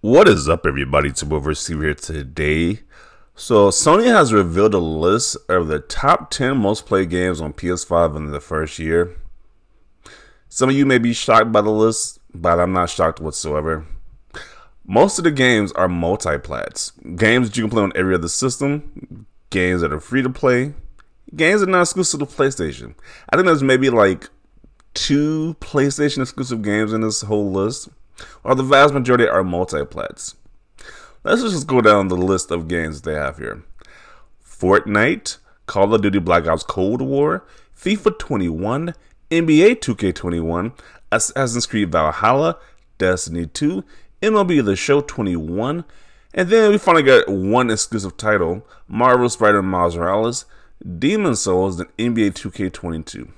What is up, everybody? Steve here today. So, Sony has revealed a list of the top 10 most played games on PS5 in the first year. Some of you may be shocked by the list, but I'm not shocked whatsoever. Most of the games are multi-plats. Games that you can play on every other system, games that are free to play, games that are not exclusive to PlayStation. I think there's maybe like 2 PlayStation exclusive games in this whole list, while the vast majority are multi-plats. Let's just go down the list of games they have here. Fortnite, Call of Duty Black Ops Cold War, FIFA 21, NBA 2K21, Assassin's Creed Valhalla, Destiny 2, MLB The Show 21, and then we finally got one exclusive title, Marvel Spider-Man Miles Morales, Demon's Souls, and NBA 2K22.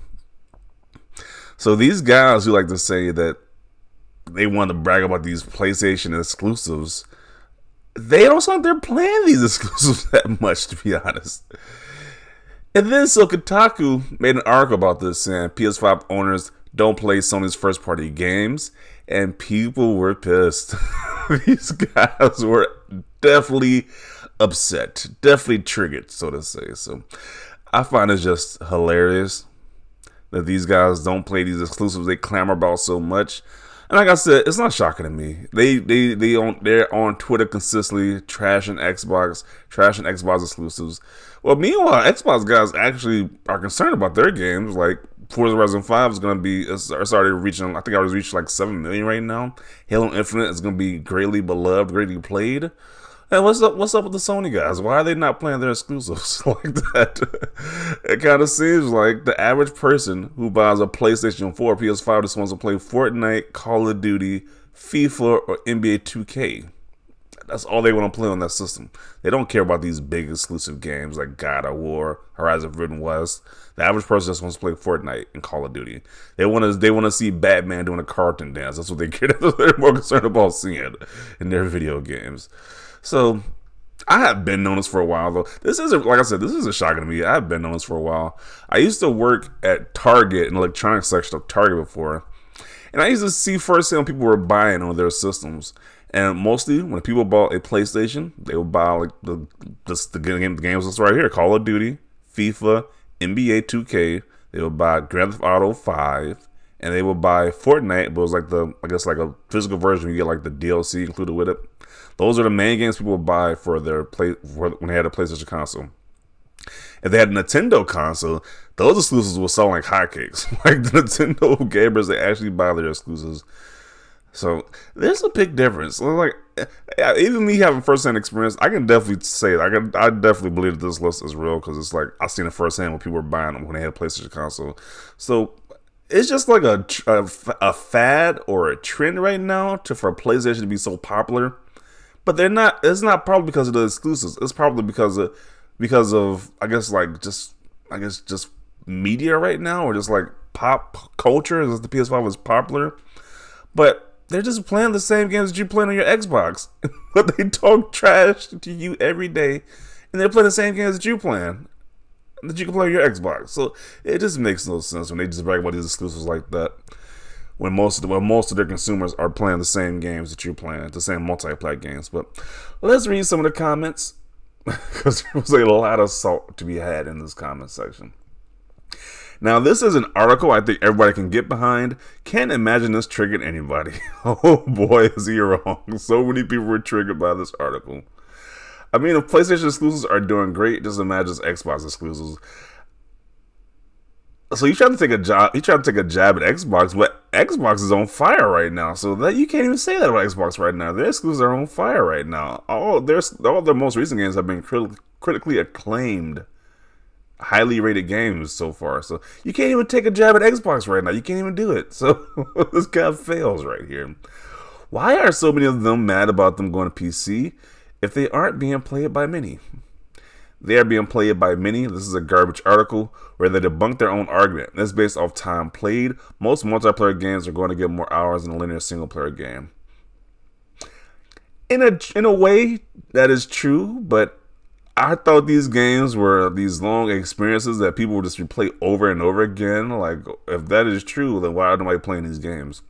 So these guys who like to say that they want to brag about these PlayStation exclusives, they don't sound like they're playing these exclusives that much, to be honest. And then so Kotaku made an article about this saying PS5 owners don't play Sony's first party games, and people were pissed. These guys were definitely upset, definitely triggered, so to say. So I find it just hilarious that these guys don't play these exclusives they clamor about so much. And like I said, it's not shocking to me. They're on Twitter consistently trashing Xbox exclusives. Well, meanwhile, Xbox guys actually are concerned about their games. Like Forza Horizon 5 is going to be, it's already reaching, I think I was reached like 7 million right now. Halo Infinite is going to be greatly beloved, greatly played. And what's up with the Sony guys? Why are they not playing their exclusives like that? It kind of seems like the average person who buys a PlayStation 4 or PS5 just wants to play Fortnite, Call of Duty, FIFA, or NBA 2K. That's all they want to play on that system. They don't care about these big exclusive games like God of War, Horizon Forbidden West. The average person just wants to play Fortnite and Call of Duty. They want to see Batman doing a cartoon dance. That's what they care. That's what they're more concerned about seeing in their video games. So I have been known this for a while, though. This isn't, like I said, this isn't shocking to me. I've been known this for a while. I used to work at Target in the electronics section of Target before, and I used to see firsthand people were buying on their systems. And mostly, when people bought a PlayStation, they would buy like the games that's right here: Call of Duty, FIFA, NBA 2K. They would buy Grand Theft Auto 5, and they would buy Fortnite, but it was like like a physical version. You get like the DLC included with it. Those are the main games people would buy for when they had a PlayStation console. If they had a Nintendo console, those exclusives will sell like hotcakes. Like the Nintendo gamers, they actually buy their exclusives. So there's a big difference. Like even me having first-hand experience, I can definitely say it. I definitely believe that this list is real because it's like I've seen it firsthand when people were buying them when they had a PlayStation console. So it's just like a fad or a trend right now for PlayStation to be so popular. But they're not. It's not probably because of the exclusives. It's probably because of I guess just media right now, or just like pop culture. As the PS5 is popular, but they're just playing the same games that you play on your Xbox. But they talk trash to you every day, and they're playing the same games that you playing that you can play on your Xbox. So it just makes no sense when they just brag about these exclusives like that. When most of their consumers are playing the same games that you're playing, the same multi-plat games. But let's read some of the comments because there was a lot of salt to be had in this comment section. Now, this is an article I think everybody can get behind. Can't imagine this triggered anybody. Oh boy, is he wrong. So many people were triggered by this article. I mean, if PlayStation exclusives are doing great, just imagine Xbox exclusives. So you try to take a jab at Xbox, but Xbox is on fire right now. So that you can't even say that about Xbox right now. Their exclusives are on fire right now. All their most recent games have been critically acclaimed, highly rated games so far. So you can't even take a jab at Xbox right now. You can't even do it. So this guy fails right here. Why are so many of them mad about them going to PC if they aren't being played by many? They are being played by many. This is a garbage article where they debunk their own argument. This is based off time played. Most multiplayer games are going to get more hours than a linear single-player game. In a way, that is true, but I thought these games were these long experiences that people would just replay over and over again. Like, if that is true, then why are nobody playing these games?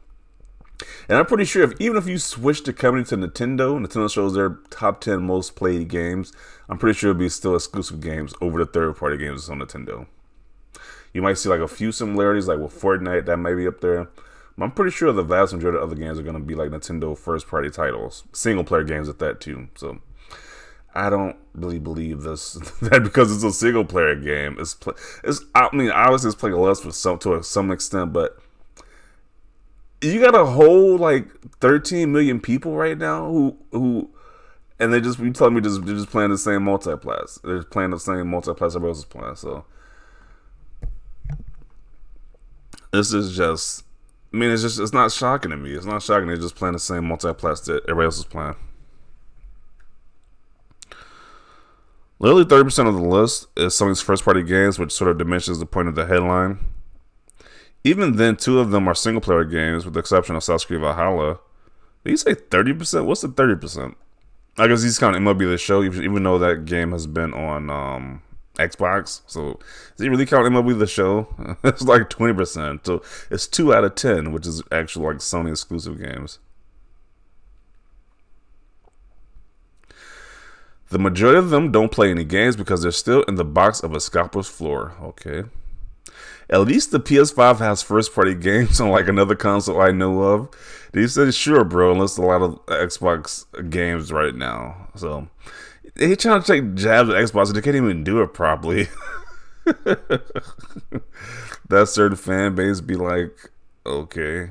And I'm pretty sure even if you switch the company to Nintendo, Nintendo shows their top 10 most played games, I'm pretty sure it'll be still exclusive games over the third-party games on Nintendo. You might see like a few similarities, like with Fortnite, that may be up there. But I'm pretty sure the vast majority of other games are going to be like Nintendo first-party titles, single-player games at that too. So I don't really believe this that because it's a single-player game, I mean, obviously it's playing less to some extent, but you got a whole like 13 million people right now who and you telling me they're just playing the same multiplayer. They're playing the same multiplayer everybody else is playing. So this is just, I mean, it's not shocking to me. It's not shocking. They're just playing the same multiplayer that everybody else is playing. Literally 30% of the list is Sony's first-party games, which sort of diminishes the point of the headline. Even then, 2 of them are single-player games, with the exception of Assassin's Creed Valhalla. Did you say 30%? What's the 30%? I guess he's counting MLB The Show, even though that game has been on Xbox. So, is he really counting MLB The Show? It's like 20%. So, it's 2 out of 10, which is actually like Sony exclusive games. The majority of them don't play any games because they're still in the box of a scalper's floor. Okay. At least the PS5 has first-party games on like another console I know of. He said, sure, bro, unless a lot of Xbox games right now. So, they trying to take jabs at Xbox, they can't even do it properly. That certain fan base be like, okay.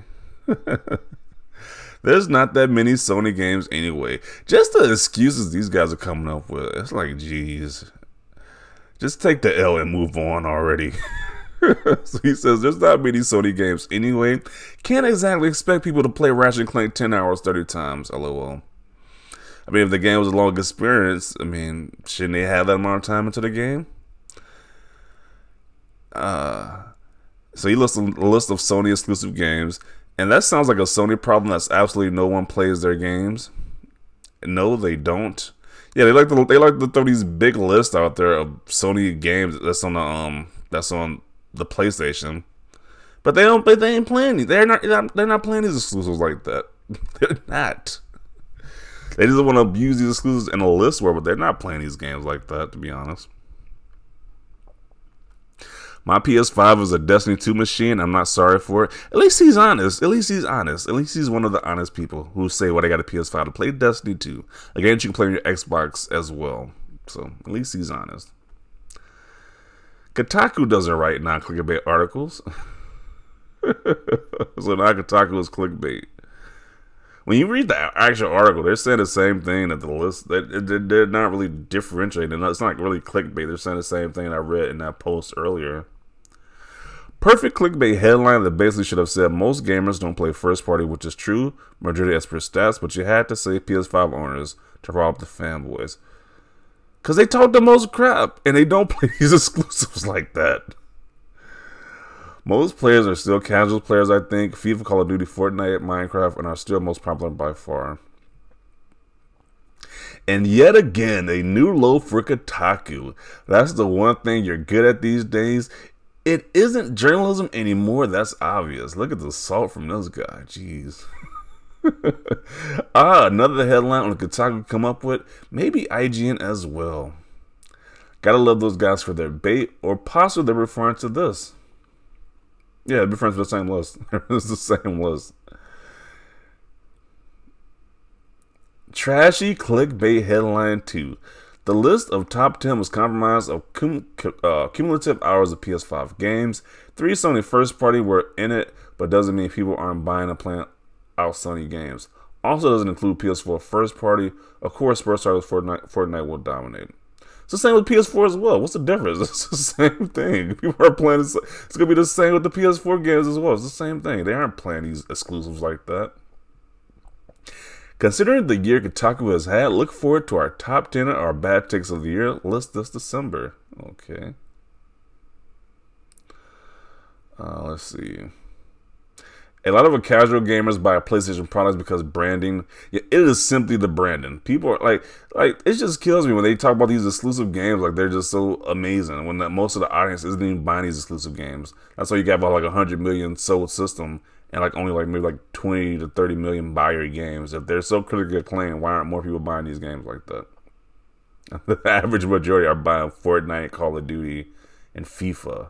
There's not that many Sony games anyway. Just the excuses these guys are coming up with. It's like, geez. Just take the L and move on already. So he says, there's not many Sony games anyway. Can't exactly expect people to play Ratchet & Clank 10 hours 30 times, lol. I mean, if the game was a long experience, I mean, shouldn't they have that amount of time into the game? So he lists a list of Sony exclusive games. And that sounds like a Sony problem. That's absolutely no one plays their games. No, they don't. Yeah, they like to throw these big lists out there of Sony games that's on the PlayStation, but they ain't playing. They're not playing these exclusives like that. They're not. They just want to abuse these exclusives in a list where, but they're not playing these games like that. To be honest. My PS5 is a Destiny 2 machine. I'm not sorry for it. At least he's honest. At least he's honest. At least he's one of the honest people who say, well, I got a PS5 to play Destiny 2. Again, you can play on your Xbox as well. So, at least he's honest. Kotaku doesn't write non-clickbait articles. So now Kotaku is clickbait. When you read the actual article, they're saying the same thing that the list. They're not really differentiating. It's not really clickbait. They're saying the same thing I read in that post earlier. Perfect clickbait headline that basically should have said most gamers don't play first party, which is true, majority as per stats, but you had to say PS5 owners to rile up the fanboys. Because they talk the most crap, and they don't play these exclusives like that. Most players are still casual players, I think. FIFA, Call of Duty, Fortnite, Minecraft, and are still most popular by far. And yet again, a new low for Kotaku. That's the one thing you're good at these days. It isn't journalism anymore, that's obvious. Look at the salt from this guy, jeez. Another headline on Kotaku come up with, maybe IGN as well. Gotta love those guys for their bait, or possibly they're referring to this. Yeah, they're referring to the same list. It's the same list. Trashy clickbait headline 2. The list of top 10 was comprised of cumulative hours of PS5 games. 3 Sony first party were in it, but doesn't mean people aren't buying and playing out Sony games. Also doesn't include PS4 first party. Of course, first party Fortnite will dominate. It's the same with PS4 as well. What's the difference? It's the same thing. People are playing this. It's going to be the same with the PS4 games as well. It's the same thing. They aren't playing these exclusives like that. Considering the year Kotaku has had, look forward to our top 10 our bad takes of the year list this December. Okay. Let's see. A lot of casual gamers buy PlayStation products because branding. Yeah, it is simply the branding. People are like it just kills me when they talk about these exclusive games like they're just so amazing. When most of the audience isn't even buying these exclusive games. That's why you got about like 100 million sold system, and like only like maybe like 20 to 30 million buyer games. If they're so critically acclaimed, why aren't more people buying these games like that? The average majority are buying Fortnite, Call of Duty, and FIFA.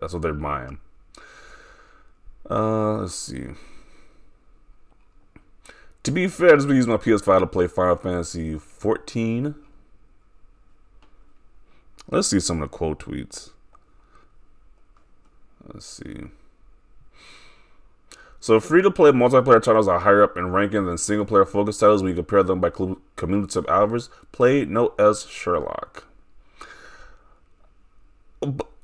That's what they're buying. Let's see. To be fair, I just been using my PS5 to play Final Fantasy 14. Let's see some of the quote tweets. Let's see. So free-to-play multiplayer titles are higher up in ranking than single-player focused titles when you compare them by cumulative hours played. No S. Sherlock.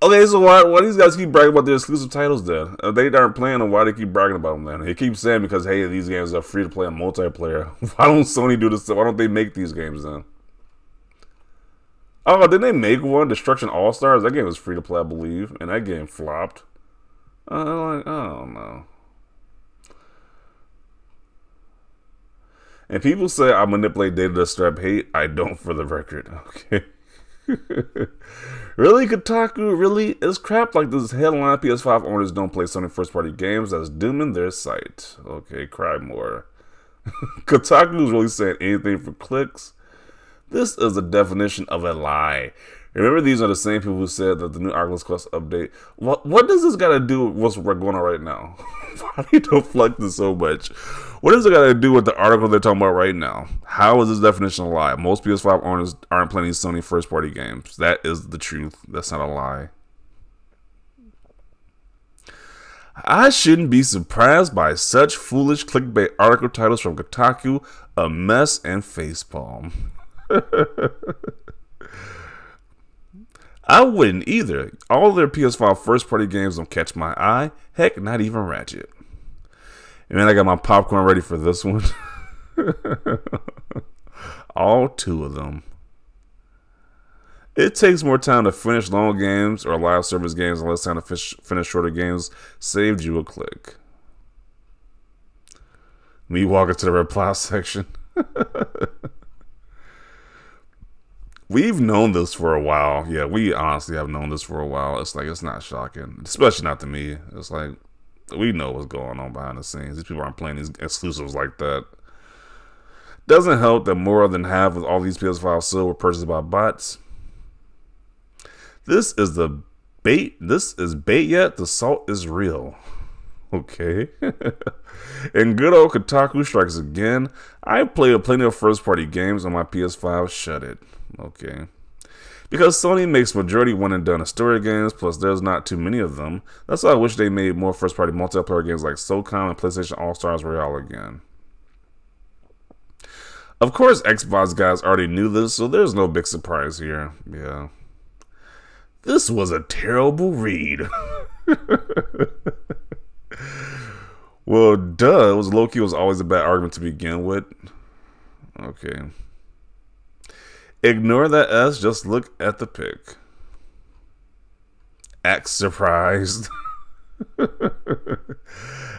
Okay, so why these guys keep bragging about their exclusive titles then? If they aren't playing them, why do they keep bragging about them then? They keep saying because, hey, these games are free-to-play and multiplayer. Why don't Sony do this? Why don't they make these games then? Oh, didn't they make one? Destruction All-Stars? That game was free-to-play, I believe. And that game flopped. I don't know. And people say I manipulate data to stir up hate. I don't, for the record. Okay. Really, Kotaku? Really? It's crap like this headline PS5 owners don't play Sony first-party games that's dooming their site. Okay, cry more. Kotaku is really saying anything for clicks. This is the definition of a lie. Remember, these are the same people who said that the new Oculus Quest update. What does this got to do with what's going on right now? Why do you deflect this so much? What does it got to do with the article they're talking about right now? How is this definition a lie? Most PS5 owners aren't playing Sony first-party games. That is the truth. That's not a lie. I shouldn't be surprised by such foolish clickbait article titles from Kotaku, a mess, and facepalm. I wouldn't either. All their PS5 first-party games don't catch my eye. Heck, not even Ratchet. And then I got my popcorn ready for this one. All two of them. It takes more time to finish long games or live service games and less time to finish shorter games. Saved you a click. Me walking to the reply section. We've known this for a while. Yeah, we honestly have known this for a while. It's like, it's not shocking. Especially not to me. It's like, we know what's going on behind the scenes. These people aren't playing these exclusives like that. Doesn't help that more than half of all these PS5 sold were purchased by bots. This is the bait. This is bait yet. The salt is real. Okay. And good old Kotaku strikes again. I played plenty of first-party games on my PS5. Shut it. Okay. Because Sony makes majority one-and-done story games, plus there's not too many of them. That's why I wish they made more first-party multiplayer games like SOCOM and PlayStation All-Stars Royale again. Of course, Xbox guys already knew this, so there's no big surprise here. Yeah. This was a terrible read. Well, duh. It was low-key was always a bad argument to begin with. Okay. Ignore that S, just look at the pic. Act surprised.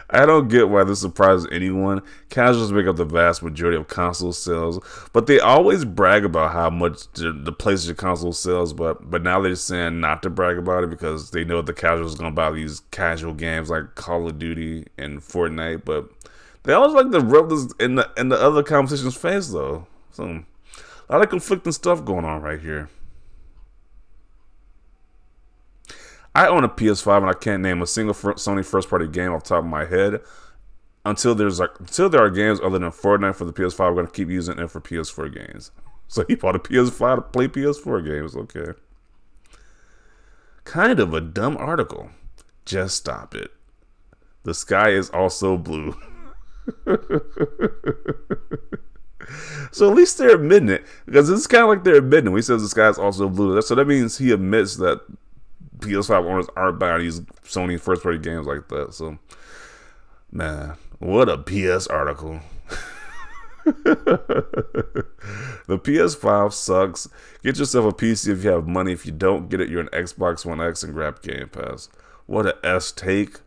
I don't get why this surprises anyone. Casuals make up the vast majority of console sales, but they always brag about how much the PlayStation console sells, but now they're saying not to brag about it because they know the casuals are going to buy these casual games like Call of Duty and Fortnite, but they always like to rub this in the other competition's face, though. So a lot of conflicting stuff going on right here. I own a PS5 and I can't name a single Sony first-party game off the top of my head. Until there are games other than Fortnite for the PS5, I'm going to keep using it for PS4 games. So he bought a PS5 to play PS4 games. Okay. Kind of a dumb article. Just stop it. The sky is also blue. So at least they're admitting it, because it's kind of like they're admitting it. When he says the sky is also blue, so that means he admits that PS5 owners aren't buying these Sony first-party games like that. So, man, what a PS article. The PS5 sucks. Get yourself a PC if you have money. If you don't get it, you're an Xbox One X and grab Game Pass. What a S take.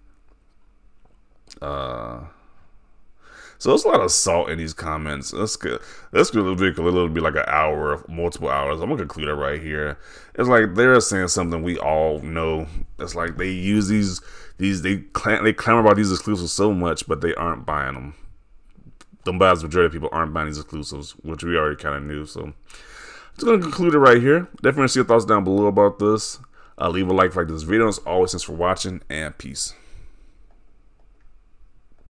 So it's a lot of salt in these comments. That's good. That's going to be a little bit like an hour, multiple hours. I'm gonna conclude it right here. It's like they're saying something we all know. It's like they use they clamor about these exclusives so much, but they aren't buying them. The vast majority of people aren't buying these exclusives, which we already kind of knew. So I'm just gonna conclude it right here. Definitely see your thoughts down below about this. Leave a like this video. As always, thanks for watching, and peace.